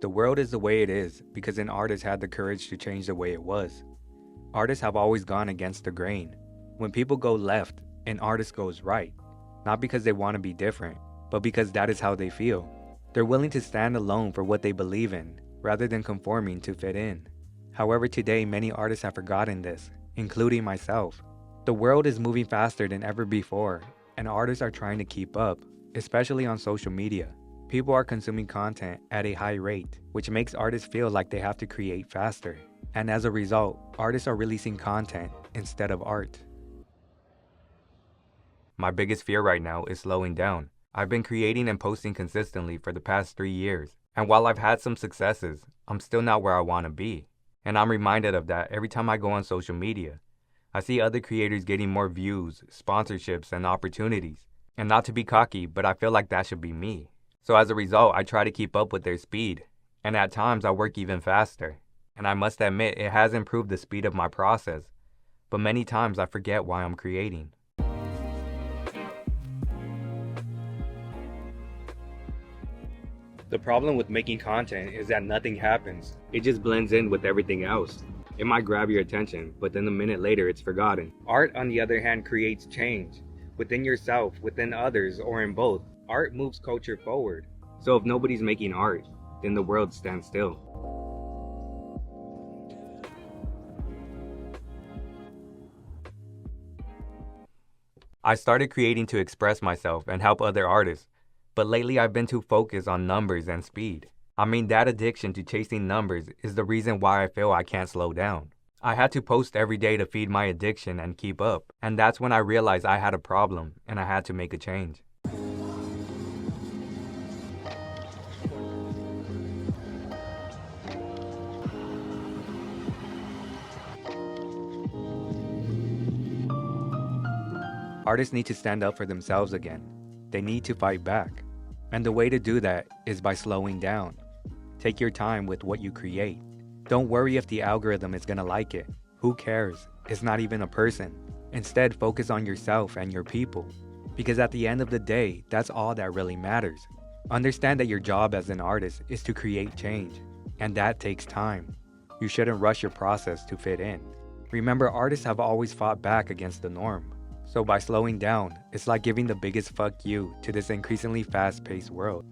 The world is the way it is because an artist had the courage to change the way it was. Artists have always gone against the grain. When people go left, an artist goes right. Not because they want to be different, but because that is how they feel. They're willing to stand alone for what they believe in, rather than conforming to fit in. However, today many artists have forgotten this, including myself. The world is moving faster than ever before, and artists are trying to keep up, especially on social media. People are consuming content at a high rate, which makes artists feel like they have to create faster. And as a result, artists are releasing content instead of art. My biggest fear right now is slowing down. I've been creating and posting consistently for the past 3 years, and while I've had some successes, I'm still not where I want to be. And I'm reminded of that every time I go on social media. I see other creators getting more views, sponsorships, and opportunities. And not to be cocky, but I feel like that should be me. So as a result, I try to keep up with their speed, and at times I work even faster. And I must admit, it has improved the speed of my process, but many times I forget why I'm creating. The problem with making content is that nothing happens. It just blends in with everything else. It might grab your attention, but then a minute later it's forgotten. Art, on the other hand, creates change. Within yourself, within others, or in both. Art moves culture forward. So if nobody's making art, then the world stands still. I started creating to express myself and help other artists, but lately I've been too focused on numbers and speed. I mean, that addiction to chasing numbers is the reason why I feel I can't slow down. I had to post every day to feed my addiction and keep up, and that's when I realized I had a problem and I had to make a change. Artists need to stand up for themselves again. They need to fight back. And the way to do that is by slowing down. Take your time with what you create. Don't worry if the algorithm is gonna like it. Who cares? It's not even a person. Instead, focus on yourself and your people. Because at the end of the day, that's all that really matters. Understand that your job as an artist is to create change. And that takes time. You shouldn't rush your process to fit in. Remember, artists have always fought back against the norm. So by slowing down, it's like giving the biggest fuck you to this increasingly fast-paced world.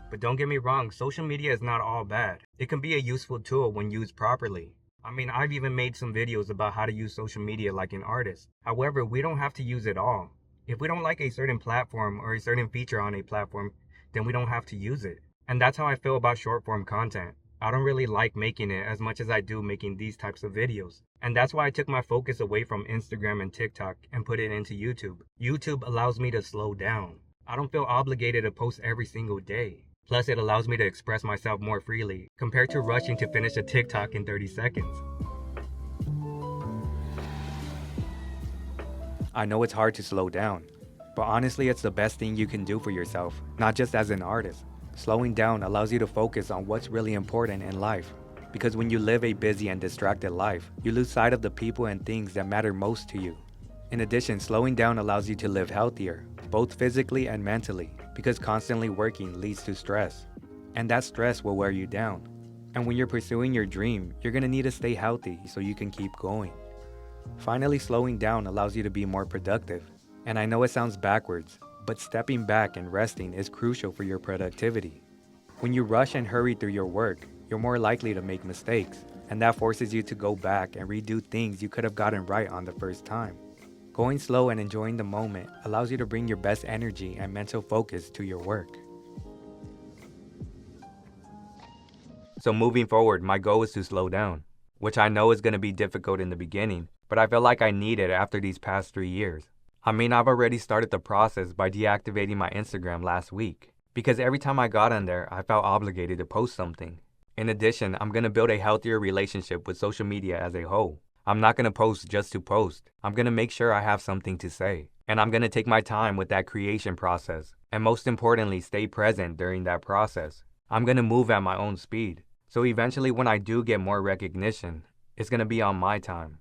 But don't get me wrong, social media is not all bad. It can be a useful tool when used properly. I mean, I've even made some videos about how to use social media like an artist. However, we don't have to use it all. If we don't like a certain platform or a certain feature on a platform, then we don't have to use it. And that's how I feel about short-form content. I don't really like making it as much as I do making these types of videos. And that's why I took my focus away from Instagram and TikTok and put it into YouTube. YouTube allows me to slow down. I don't feel obligated to post every single day. Plus, it allows me to express myself more freely compared to rushing to finish a TikTok in 30 seconds. I know it's hard to slow down, but honestly, it's the best thing you can do for yourself, not just as an artist. Slowing down allows you to focus on what's really important in life. Because when you live a busy and distracted life, you lose sight of the people and things that matter most to you. In addition, slowing down allows you to live healthier, both physically and mentally, because constantly working leads to stress. And that stress will wear you down. And when you're pursuing your dream, you're gonna need to stay healthy so you can keep going. Finally, slowing down allows you to be more productive. And I know it sounds backwards, but stepping back and resting is crucial for your productivity. When you rush and hurry through your work, you're more likely to make mistakes, and that forces you to go back and redo things you could have gotten right on the first time. Going slow and enjoying the moment allows you to bring your best energy and mental focus to your work. So moving forward, my goal is to slow down, which I know is going to be difficult in the beginning, but I feel like I need it after these past 3 years. I mean, I've already started the process by deactivating my Instagram last week, because every time I got on there, I felt obligated to post something. In addition, I'm going to build a healthier relationship with social media as a whole. I'm not going to post just to post. I'm going to make sure I have something to say. And I'm going to take my time with that creation process. And most importantly, stay present during that process. I'm going to move at my own speed. So eventually when I do get more recognition, it's going to be on my time.